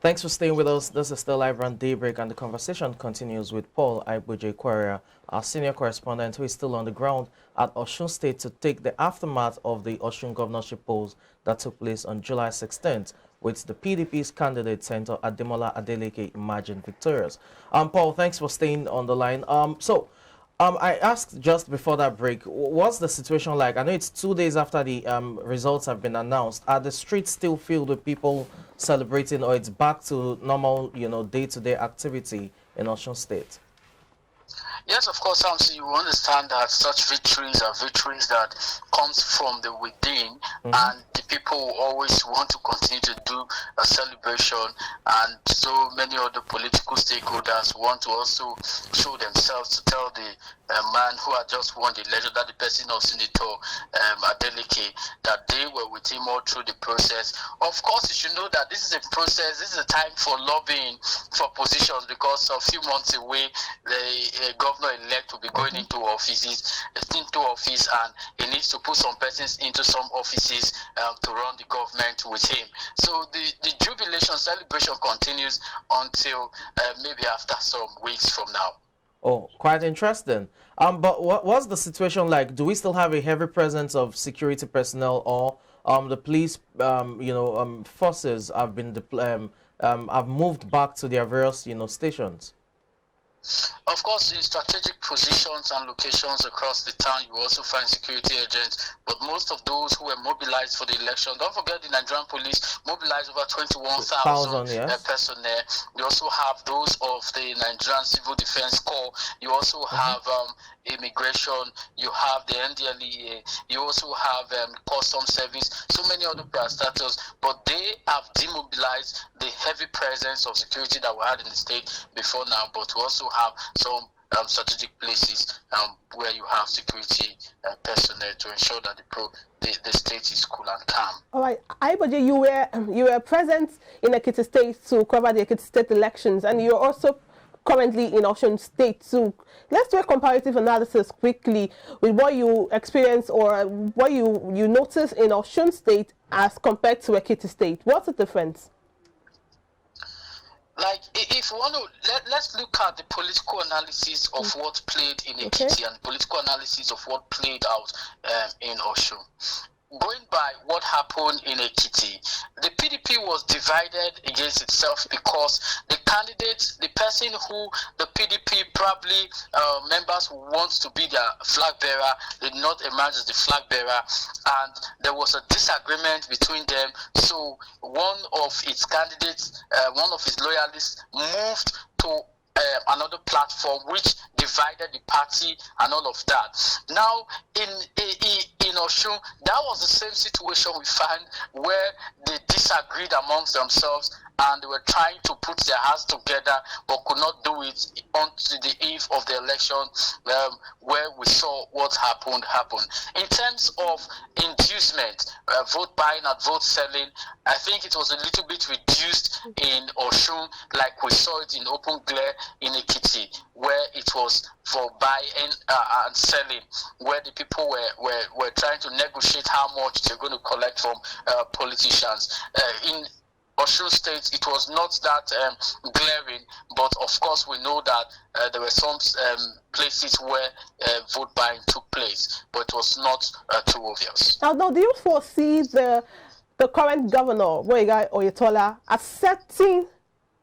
Thanks for staying with us. This is still live on Daybreak, and the conversation continues with Paul Ibuje, our senior correspondent, who is still on the ground at Osun State to take the aftermath of the Osun governorship polls that took place on July 16th, with the PDP's candidate, Senator Ademola Adeleke, emerging victorious. Paul, thanks for staying on the line. I asked just before that break, what's the situation like? I know it's 2 days after the results have been announced. Are the streets still filled with people celebrating, or it's back to normal, day-to-day activity in Osun State? Yes, of course, Samson, you understand that such victories are victories that comes from the within, and the people always want to continue to do a celebration, and so many other political stakeholders want to also show themselves to tell the man who had just won the election, that the person of Senator Adeleke, that they were with him all through the process. Of course, you should know that this is a process, this is a time for lobbying for positions, because a few months away, the governor-elect will be going into office, and he needs to put some persons into some offices to run the government with him. So the jubilation celebration continues until maybe after some weeks from now. Oh, quite interesting. But what's the situation like? Do we still have a heavy presence of security personnel, or the police, forces have been have moved back to their various, stations? Of course, in strategic positions and locations across the town, you also find security agents, but most of those who were mobilized for the election, don't forget the Nigerian police mobilized over 21,000 yes. personnel. You also have those of the Nigerian Civil Defense Corps. You also have immigration, you have the NDLEA, you also have custom service, so many other parastatals, but they have demobilized the heavy presence of security that we had in the state before now, but we also have some strategic places where you have security personnel to ensure that the state is cool and calm. All right, Iboje, you were present in Ekiti State to cover the Ekiti State elections, and you're also currently in Osun State too. Let's do a comparative analysis quickly with what you experienced or what you noticed in Osun State as compared to Ekiti State. What's the difference? Like, if you want to, let's look at the political analysis of what played in Ekiti and political analysis of what played out in Osun. Going by what happened in Ekiti, the PDP was divided against itself because the candidate, the person who the PDP probably members wants to be their flag bearer, did not emerge as the flag bearer, and there was a disagreement between them. So one of its candidates, one of his loyalists, moved to another platform which divided the party and all of that. Now, in Osun, that was the same situation we found where they disagreed amongst themselves and they were trying to put their hands together but could not do it until the eve of the election, where we saw what happened. In terms of inducement, vote buying and vote selling, I think it was a little bit reduced in Osun, like we saw it in open glare in Ekiti, where it was for buying and selling, where the people were trying to negotiate how much they're going to collect from politicians. In Osun State, it was not that glaring, but of course we know that there were some places where vote buying took place, but it was not too obvious. Now, do you foresee the current governor, Boyega Oyetola, accepting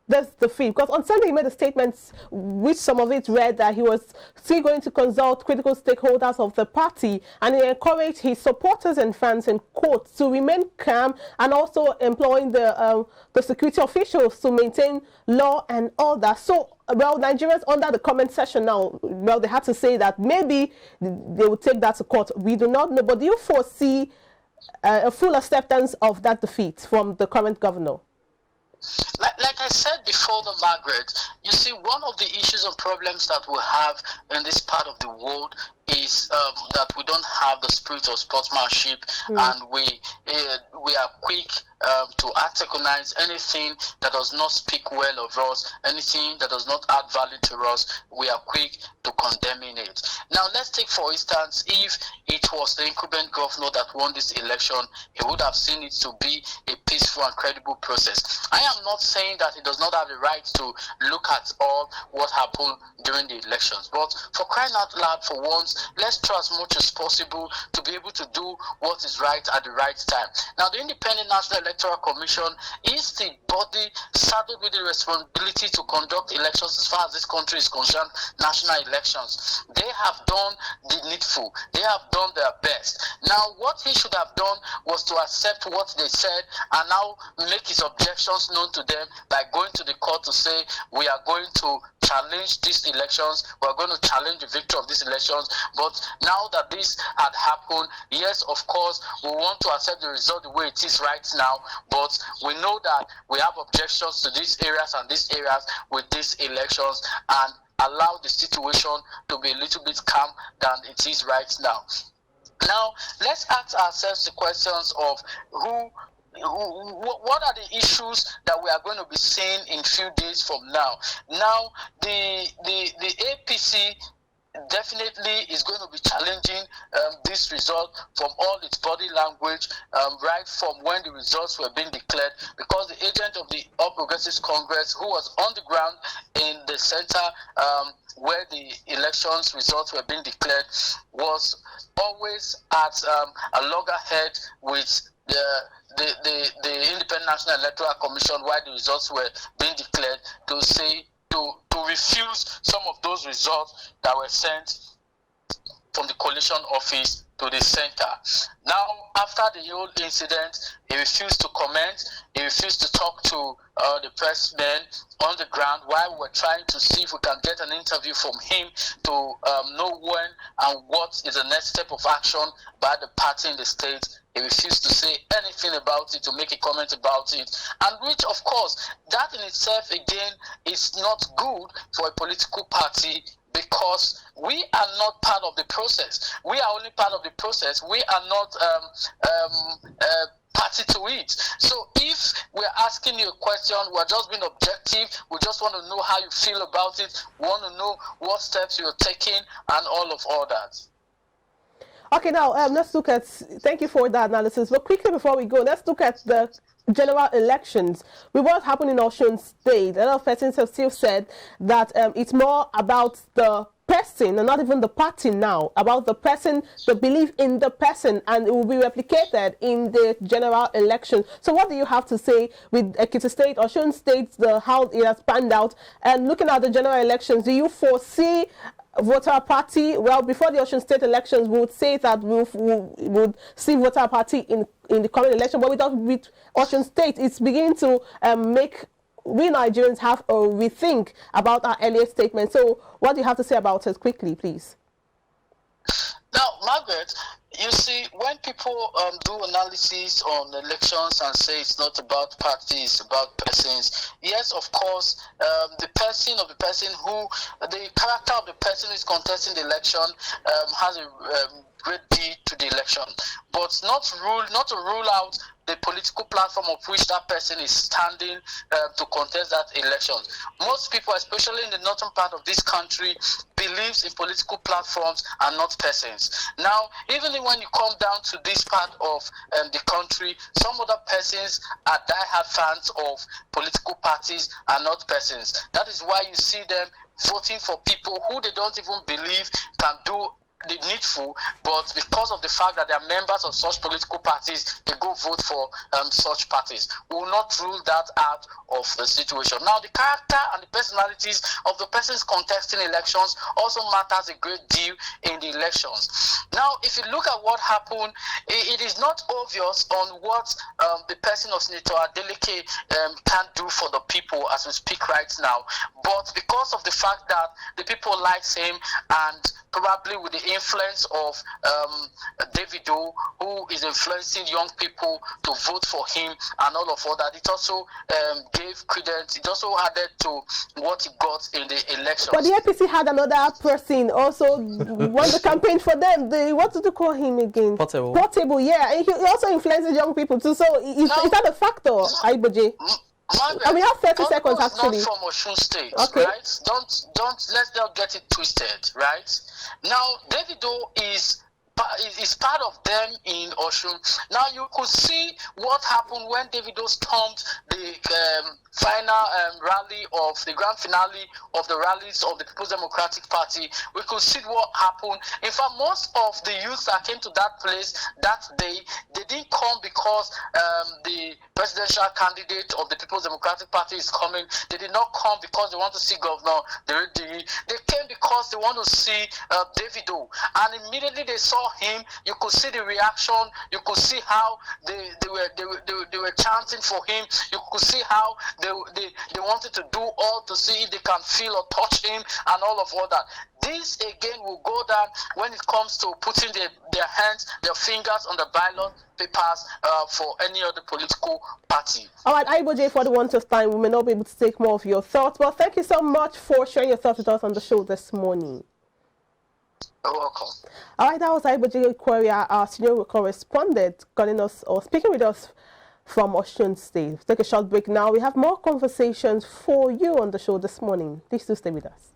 this defeat? Because on Sunday he made a statement, which some of it read that he was still going to consult critical stakeholders of the party, and he encouraged his supporters and fans, in quotes, to remain calm, and also employing the security officials to maintain law and order. So, well, Nigerians under the comment section now, well, they had to say that maybe they would take that to court. We do not know, but do you foresee a full acceptance of that defeat from the current governor? Like I said before, Margaret, you see, one of the issues and problems that we have in this part of the world is that we don't have the spirit of sportsmanship, and we are quick to antagonize anything that does not speak well of us, anything that does not add value to us. We are quick to condemning it. Now, let's take for instance, if it was the incumbent governor that won this election, he would have seen it to be a peaceful and credible process. I am not saying that he does not have the right to look at all what happened during the elections, but for crying out loud, for once, let's try as much as possible to be able to do what is right at the right time. Now, the Independent National Electoral Commission is the body saddled with the responsibility to conduct elections as far as this country is concerned, national elections. They have done the needful. They have done their best. Now, what he should have done was to accept what they said and now make his objections known to them by going to the court to say, we are going to challenge these elections, we are going to challenge the victory of these elections. But now that this had happened, yes, of course, we want to accept the result the way it is right now, but we know that we have objections to these areas and these areas with these elections, and allow the situation to be a little bit calm than it is right now. Now, let's ask ourselves the questions of what are the issues that we are going to be seeing in few days from now. Now, the APC definitely is going to be challenging this result from all its body language, right from when the results were being declared, because the agent of the All Progressives Congress, who was on the ground in the center where the elections results were being declared, was always at a loggerhead with the Independent National Electoral Commission while the results were being declared, to say to refuse some of those results that were sent from the coalition office to the center. Now, after the whole incident, he refused to comment. He refused to talk to the pressmen on the ground while we were trying to see if we can get an interview from him to know when and what is the next step of action by the party in the state. He refused to say anything about it, to make a comment about it, and which, of course, that in itself, again, is not good for a political party, because we are not part of the process. We are only part of the process. We are not party to it. So if we're asking you a question, we're just being objective, we just want to know how you feel about it, we want to know what steps you're taking, and all that. Okay, now let's look at, thank you for that analysis, but quickly before we go, let's look at the general elections. With what happened in Osun State, a lot of persons have still said that it's more about the person and not even the party now, about the person, the belief in the person, and it will be replicated in the general election. So what do you have to say with Ekiti State, Osun State, how it has panned out, and looking at the general elections, do you foresee voter party? Well, before the Osun State elections, we would say that we would see voter party in the coming election, but with Osun State, it's beginning to make we Nigerians have a rethink about our earlier statement. So what do you have to say about it quickly, please? Now, Margaret, you see, when people do analysis on elections and say it's not about parties, it's about persons, yes, of course, the person who, the character of the person who is contesting the election has a great deal to the election, but not to rule out the political platform of which that person is standing to contest that election. Most people, especially in the northern part of this country, believes in political platforms and not persons. Now, even when you come down to this part of the country, some other persons are diehard fans of political parties and not persons. That is why you see them voting for people who they don't even believe can do the needful, but because of the fact that they are members of such political parties, they go vote for such parties. We will not rule that out of the situation. Now, the character and the personalities of the persons contesting elections also matters a great deal in the elections. Now, if you look at what happened, it is not obvious on what the person of Senator Adeleke can do for the people as we speak right now, but because of the fact that the people likes him and probably with the influence of Davido, who is influencing young people to vote for him and all of that. It also gave credence. It also added to what he got in the elections. But the APC had another person also won the campaign for them. What did you call him again? Portable. Portable, yeah. And he also influences young people too. So is that a factor, Iboje? And we have 30 seconds actually. Not from Osun State, okay. Right? Let's not get it twisted, right? Now, Davido is part of them in Osun. Now you could see what happened when Davido stormed the final rally of the grand finale of the rallies of the People's Democratic Party. We could see what happened. In fact, most of the youth that came to that place that day, they didn't come because the presidential candidate of the People's Democratic Party is coming. They did not come because they want to see Governor. They came because they want to see Davido. And immediately they saw him. You could see the reaction. You could see how they were chanting for him. You could see how they wanted to do all to see if they can feel or touch him and all that. This again will go down when it comes to putting their hands, their fingers on the ballot papers for any other political party. All right, Iboje, for the want of time, we may not be able to take more of your thoughts. Well, thank you so much for sharing your thoughts with us on the show this morning. You're welcome. All right, that was Iboje Aquaria, our senior correspondent, calling us or speaking with us from Osun State. Let's take a short break now. We have more conversations for you on the show this morning. Please do stay with us.